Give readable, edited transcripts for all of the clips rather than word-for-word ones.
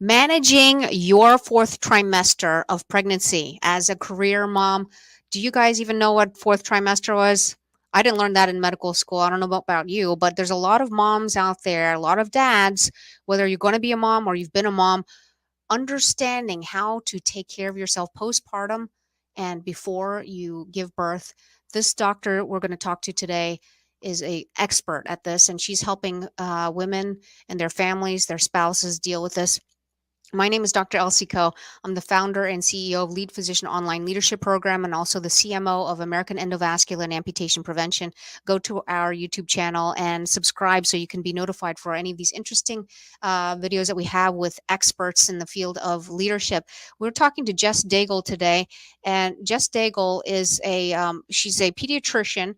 managing your fourth trimester of pregnancy as a career mom. Do you guys even know what fourth trimester was? I didn't learn that in medical school. I don't know about you, but there's a lot of moms out there, a lot of dads, whether you're going to be a mom or you've been a mom, understanding how to take care of yourself postpartum and before you give birth. This doctor we're going to talk to today is a expert at this, and she's helping women and their families, their spouses deal with this. My name is Dr. Elsie Coe. I'm the founder and CEO of Lead Physician Online Leadership Program and also the CMO of American Endovascular and Amputation Prevention. Go to our YouTube channel and subscribe so you can be notified for any of these interesting videos that we have with experts in the field of leadership. We're talking to Jess Daigle today, and Jess Daigle is she's a pediatrician,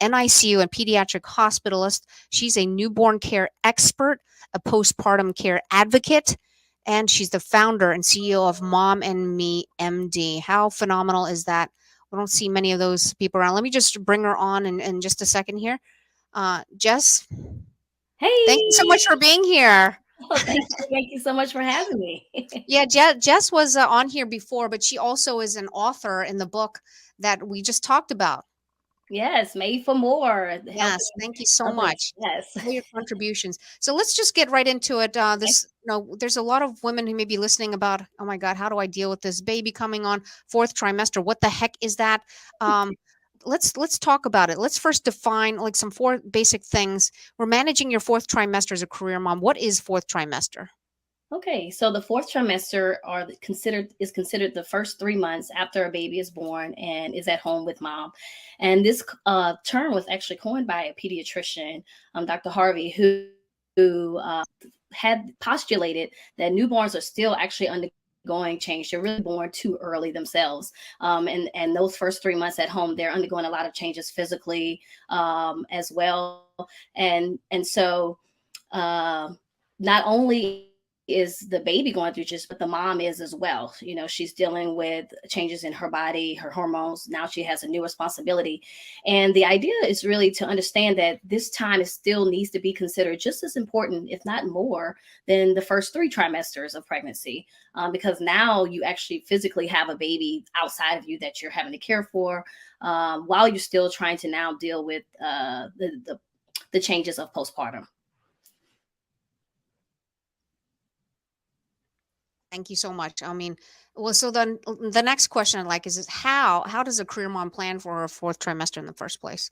NICU and pediatric hospitalist. She's a newborn care expert, a postpartum care advocate, and she's the founder and CEO of Mom and Me MD. How phenomenal is that? We don't see many of those people around. Let me just bring her on in just a second here. Jess, thank you so Hey, much for being here. thank you so much for having me. Yeah, Jess was on here before, but she also is an author in the book that we just talked about. Yes, made for more, Yes, helping thank you so others. much. Yes. All your contributions. So let's just get right into it. There's a lot of women who may be listening about, oh my God, how do I deal with this baby coming on fourth trimester? What the heck is that? Um, let's talk about it. Let's first define like some four basic things. We're managing your fourth trimester as a career mom. What is fourth trimester? Okay, so the fourth trimester is considered the first 3 months after a baby is born and is at home with mom. And this term was actually coined by a pediatrician, Dr. Harvey, who had postulated that newborns are still actually undergoing change. They're really born too early themselves. And those first 3 months at home, they're undergoing a lot of changes physically as well. And so not only is the baby going through just, but the mom is as well. You know, she's dealing with changes in her body, her hormones. Now she has a new responsibility. And the idea is really to understand that this time is still needs to be considered just as important, if not more, than the first 3 trimesters of pregnancy. Because now you actually physically have a baby outside of you that you're having to care for, while you're still trying to now deal with the changes of postpartum. Thank you so much. I mean, well, so then the next question I'd like is how does a career mom plan for her fourth trimester in the first place?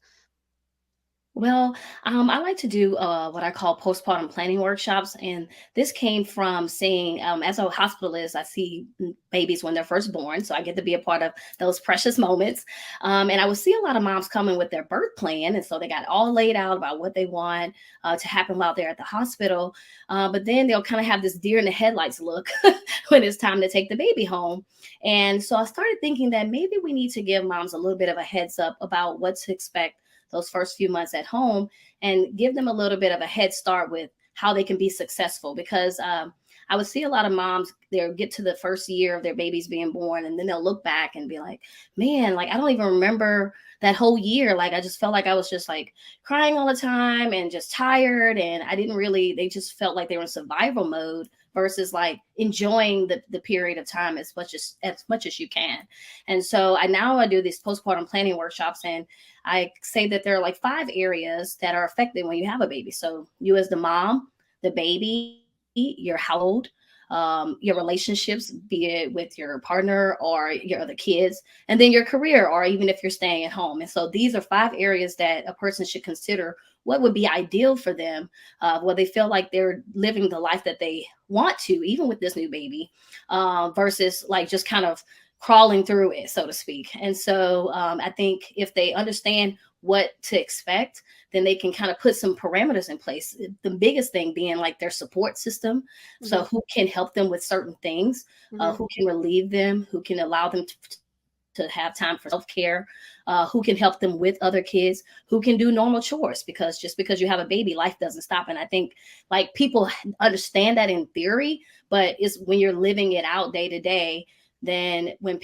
Well, I like to do what I call postpartum planning workshops, and this came from seeing, as a hospitalist, I see babies when they're first born, so I get to be a part of those precious moments. And I would see a lot of moms coming with their birth plan, and so they got all laid out about what they want to happen while they're at the hospital. But then they'll kind of have this deer in the headlights look when it's time to take the baby home. And so I started thinking that maybe we need to give moms a little bit of a heads up about what to expect those first few months at home and give them a little bit of a head start with how they can be successful. Because I would see a lot of moms, they'll get to the first year of their babies being born, and then they'll look back and be like, man, like, I don't even remember that whole year. Like, I just felt like I was just like crying all the time and just tired. And I didn't really, they just felt like they were in survival mode versus like enjoying the period of time as much as you can. And so I do these postpartum planning workshops, and I say that there are like 5 areas that are affected when you have a baby. So you as the mom, the baby, your household, your relationships, be it with your partner or your other kids, and then your career, or even if you're staying at home. And so these are 5 areas that a person should consider what would be ideal for them, where they feel like they're living the life that they want to, even with this new baby, versus like just kind of crawling through it, so to speak. And so I think if they understand what to expect, then they can kind of put some parameters in place. The biggest thing being like their support system. So Hmm. who can help them with certain things, Hmm. who can relieve them, who can allow them to have time for self-care, who can help them with other kids, who can do normal chores, because just because you have a baby, life doesn't stop. And I think like people understand that in theory, but it's when you're living it out day to day, then when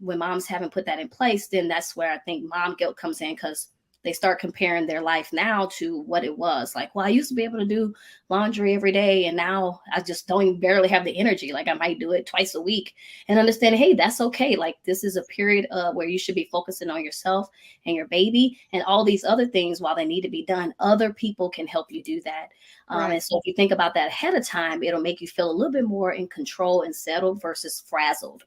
moms haven't put that in place, then that's where I think mom guilt comes in, because they start comparing their life now to what it was. Like, well, I used to be able to do laundry every day, and now I just don't even barely have the energy. Like I might do it twice a week, and understand, hey, that's okay. Like this is a period where you should be focusing on yourself and your baby, and all these other things, while they need to be done, other people can help you do that. Right. And so if you think about that ahead of time, it'll make you feel a little bit more in control and settled versus frazzled.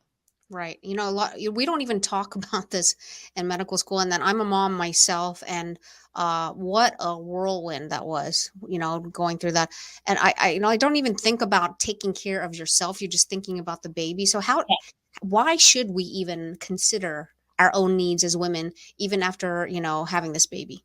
Right. You know, we don't even talk about this in medical school. And then I'm a mom myself, and what a whirlwind that was, going through that. And I don't even think about taking care of yourself. You're just thinking about the baby. So why should we even consider our own needs as women, even after, having this baby?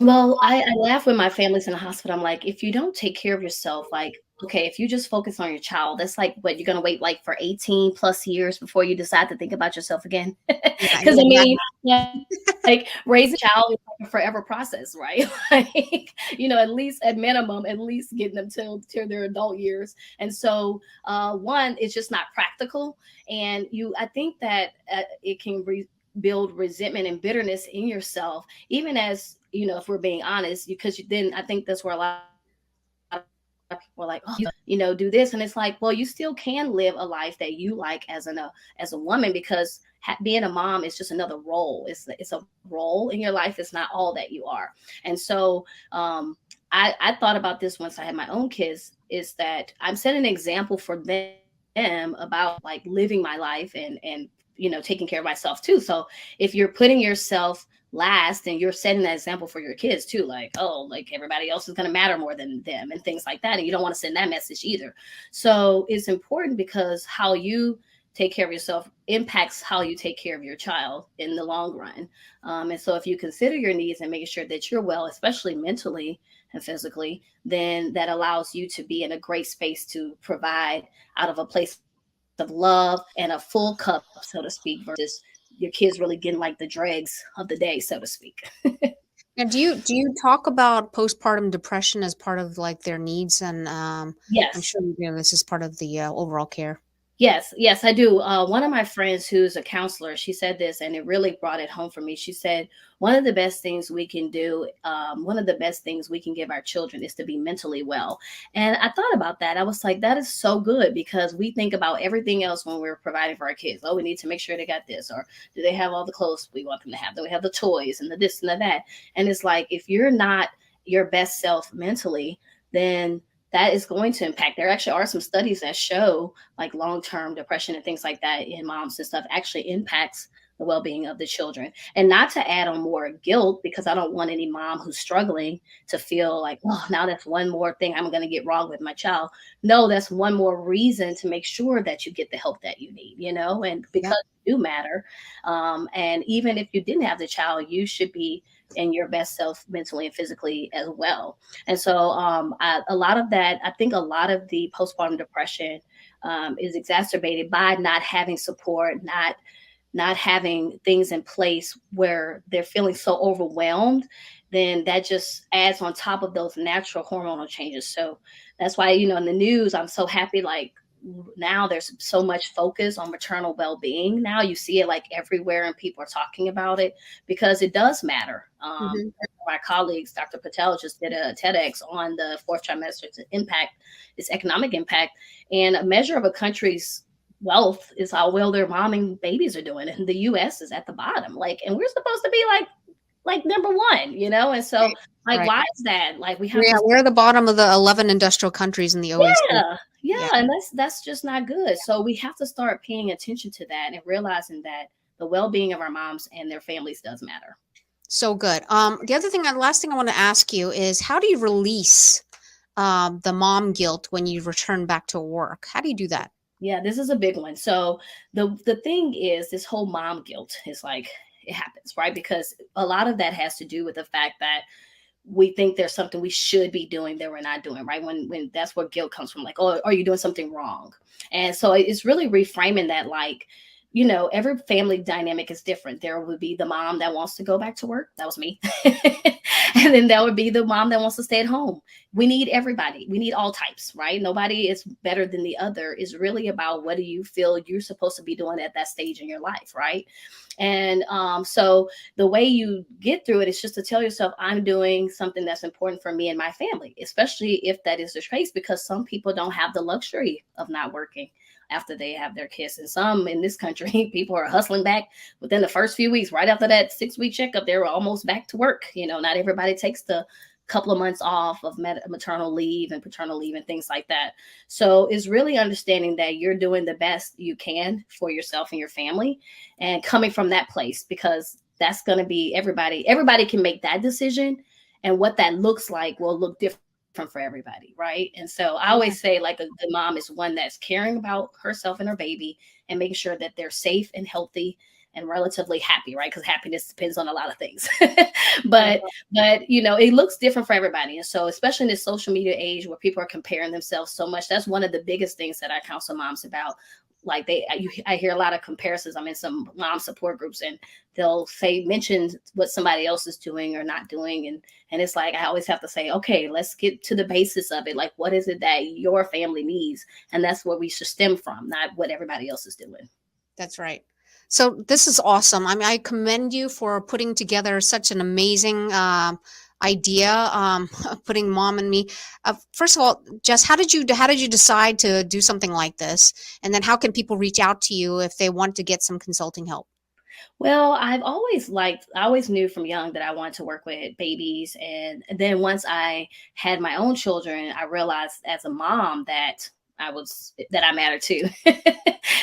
Well, I laugh when my family's in the hospital. I'm like, if you don't take care of yourself, like, okay, if you just focus on your child, that's like what you're gonna wait like for 18 plus years before you decide to think about yourself again. Yeah, Because I mean, yeah, like raising a child is like a forever process, right? Like, at least at minimum, at least getting them till their adult years. And so, one, it's just not practical, and I think that it can build resentment and bitterness in yourself, even as if we're being honest, because then I think that's where a lot of people are like, oh, do this, and it's like, well, you still can live a life that you like as a woman, because being a mom is just another role. It's a role in your life. It's not all that you are. And so I thought about this once I had my own kids, is that I'm setting an example for them about like living my life and taking care of myself too. So if you're putting yourself last, and you're setting that example for your kids too, like, oh, like everybody else is going to matter more than them and things like that, and you don't want to send that message either. So it's important, because how you take care of yourself impacts how you take care of your child in the long run. And so if you consider your needs and making sure that you're well, especially mentally and physically, then that allows you to be in a great space to provide out of a place of love and a full cup, so to speak, versus your kids really getting like the dregs of the day, so to speak. Now, do you talk about postpartum depression as part of like their needs? And I'm Yes. sure this is part of the overall care. Yes, I do. One of my friends who's a counselor, she said this, and it really brought it home for me. She said, one of the best things we can do, one of the best things we can give our children is to be mentally well. And I thought about that. I was like, that is so good, because we think about everything else when we're providing for our kids. Oh, we need to make sure they got this, or do they have all the clothes we want them to have? Do we have the toys and the this and the that? And it's like, if you're not your best self mentally, then that is going to impact. There actually are some studies that show like long-term depression and things like that in moms and stuff actually impacts the well-being of the children. And not to add on more guilt, because I don't want any mom who's struggling to feel like, oh, now that's one more thing I'm going to get wrong with my child. No, that's one more reason to make sure that you get the help that you need, and Yeah. because you do matter. And even if you didn't have the child, you should be in your best self mentally and physically as well. And so a lot of that, I think a lot of the postpartum depression is exacerbated by not having support, not having things in place where they're feeling so overwhelmed. Then that just adds on top of those natural hormonal changes. So that's why, in the news, I'm so happy, like, now there's so much focus on maternal well-being. Now you see it like everywhere, and people are talking about it, because it does matter. Hmm. My colleagues, Dr. Patel, just did a TEDx on the fourth trimester's impact, its economic impact, and a measure of a country's wealth is how well their momming babies are doing. And the US is at the bottom. Like, and we're supposed to be like number one, And so, Right. like, Right. why is that? Like, we have Yeah, to. we're at the bottom of the 11 industrial countries in the OECD. Yeah, Yeah. and that's just not good. So we have to start paying attention to that and realizing that the well-being of our moms and their families does matter. So good. Last thing I want to ask you is, how do you release the mom guilt when you return back to work? How do you do that? Yeah, this is a big one. So the thing is, this whole mom guilt is like, it happens, right? Because a lot of that has to do with the fact that we think there's something we should be doing that we're not doing, right? When that's where guilt comes from, like, oh, are you doing something wrong? And so it's really reframing that, like, every family dynamic is different. There would be the mom that wants to go back to work. That was me. And then there would be the mom that wants to stay at home. We need everybody. We need all types, right? Nobody is better than the other. It's really about what do you feel you're supposed to be doing at that stage in your life, right? And so the way you get through it is just to tell yourself, I'm doing something that's important for me and my family, especially if that is the case, because some people don't have the luxury of not working after they have their kids. And some in this country, people are hustling back within the first few weeks. Right after that 6-week checkup, they're almost back to work. Not everybody takes the couple of months off of maternal leave and paternal leave and things like that. So it's really understanding that you're doing the best you can for yourself and your family, and coming from that place, because that's going to be everybody can make that decision, and what that looks like will look different for everybody, right? And so I always say, like, a good mom is one that's caring about herself and her baby and making sure that they're safe and healthy and relatively happy, right? Because happiness depends on a lot of things. but it looks different for everybody. And so, especially in this social media age where people are comparing themselves so much, that's one of the biggest things that I counsel moms about. Like, I hear a lot of comparisons. I'm in some mom support groups, and they'll mention what somebody else is doing or not doing. And it's like, I always have to say, okay, let's get to the basis of it. Like, what is it that your family needs? And that's where we should stem from, not what everybody else is doing. That's right. So this is awesome. I mean, I commend you for putting together such an amazing idea, putting Mom and Me. First of all, Jess, how did you decide to do something like this? And then how can people reach out to you if they want to get some consulting help? Well, I always knew from young that I wanted to work with babies. And then once I had my own children, I realized as a mom that I mattered too.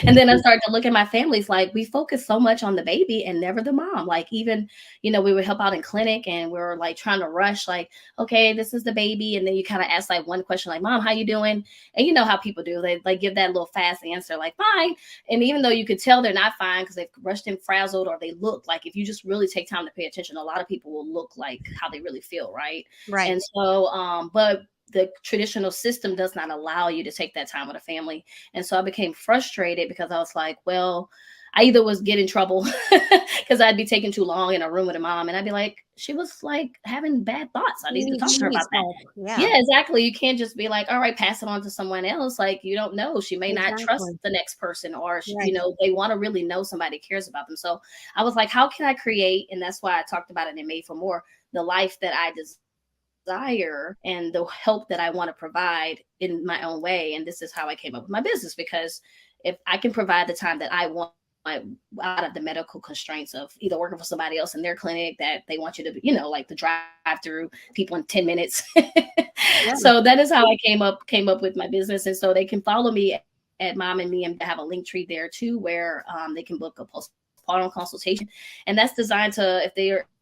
And then I started to look at my families, like, we focus so much on the baby and never the mom. Like, even, we would help out in clinic, and we were like trying to rush, like, okay, this is the baby. And then you kind of ask like one question, like, Mom, how you doing? And you know how people do, they give that little fast answer, like, fine. And even though you could tell they're not fine because they've rushed in frazzled, or they look like, if you just really take time to pay attention, a lot of people will look like how they really feel. Right. Right. And so, but the traditional system does not allow you to take that time with a family. And so I became frustrated because I was like, well, I either was getting in trouble because I'd be taking too long in a room with a mom, and I'd be like, she was like having bad thoughts. I need to talk to her about that. Yeah, exactly. You can't just be like, all right, pass it on to someone else. Like, you don't know. She may not trust the next person, or, they want to really know somebody cares about them. So I was like, how can I create? And that's why I talked about it in Made for More, the life that I desire and the help that I want to provide in my own way. And this is how I came up with my business, because if I can provide the time that I want out of the medical constraints of either working for somebody else in their clinic that they want you to, like the drive through people in 10 minutes. Yeah. So that is how I came up with my business. And so they can follow me at Mom and Me, and have a link tree there too, where they can book a postpartum consultation. And that's designed to,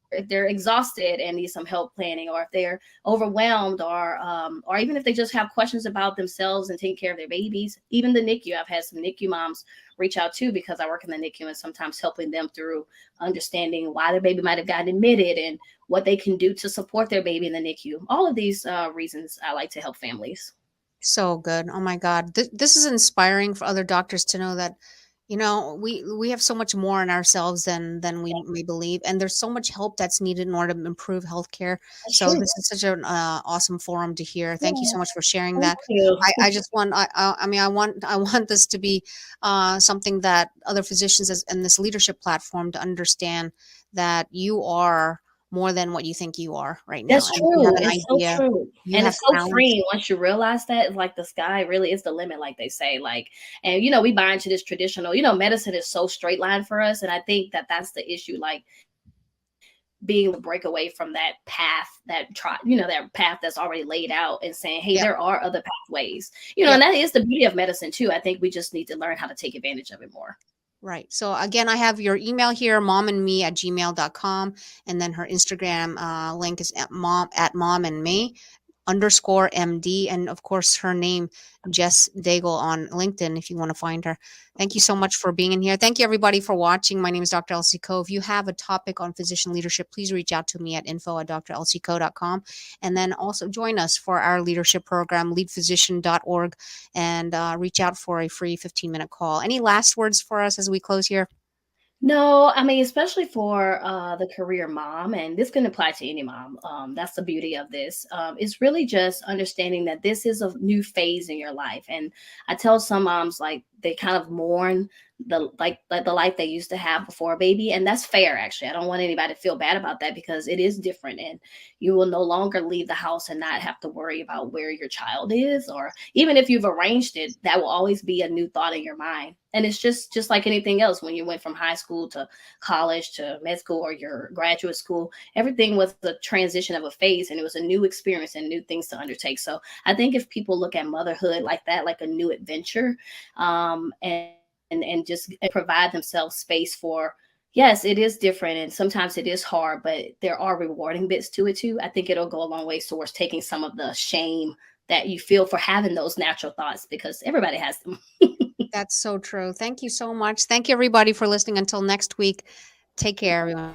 if they're exhausted and need some help planning, or if they're overwhelmed, or even if they just have questions about themselves and taking care of their babies. Even the NICU, I've had some NICU moms reach out too, because I work in the NICU, and sometimes helping them through understanding why their baby might have gotten admitted and what they can do to support their baby in the NICU. All of these reasons I like to help families. So good. Oh my God. This is inspiring for other doctors to know that, we have so much more in ourselves than we may believe. And there's so much help that's needed in order to improve healthcare. So this is such an awesome forum to hear. Thank you so much for sharing that. I just want, I want this to be something that other physicians in this leadership platform to understand that you are more than what you think you are right now. That's true. It's so true. And it's so freeing once you realize that. It's like the sky really is the limit, like they say. Like, and we buy into this traditional, medicine is so straight line for us. And I think that that's the issue, like being able to break away from that path, that path that's already laid out, and saying, hey, there are other pathways, and that is the beauty of medicine too. I think we just need to learn how to take advantage of it more. Right. So again, I have your email here, momandme@gmail.com. And then her Instagram link is at mom and me. underscore MD. And of course, her name, Jess Daigle on LinkedIn, if you want to find her. Thank you so much for being in here. Thank you, everybody, for watching. My name is Dr. Elsie Coe. If you have a topic on physician leadership, please reach out to me at info@drelsiecoe.com. And then also join us for our leadership program, leadphysician.org, and reach out for a free 15-minute call. Any last words for us as we close here? No, I mean, especially for the career mom, and this can apply to any mom. That's the beauty of this. It's really just understanding that this is a new phase in your life. And I tell some moms like they kind of mourn like the life they used to have before a baby, and that's fair. Actually, I don't want anybody to feel bad about that because it is different, and you will no longer leave the house and not have to worry about where your child is, or even if you've arranged it, that will always be a new thought in your mind. And it's just like anything else. When you went from high school to college to med school or your graduate school, everything was the transition of a phase, and it was a new experience and new things to undertake. So I think if people look at motherhood like that, like a new adventure, and just provide themselves space for, yes, it is different and sometimes it is hard, but there are rewarding bits to it too. I think it'll go a long way towards taking some of the shame that you feel for having those natural thoughts, because everybody has them. That's so true. Thank you so much. Thank you, everybody, for listening. Until next week, take care, everyone.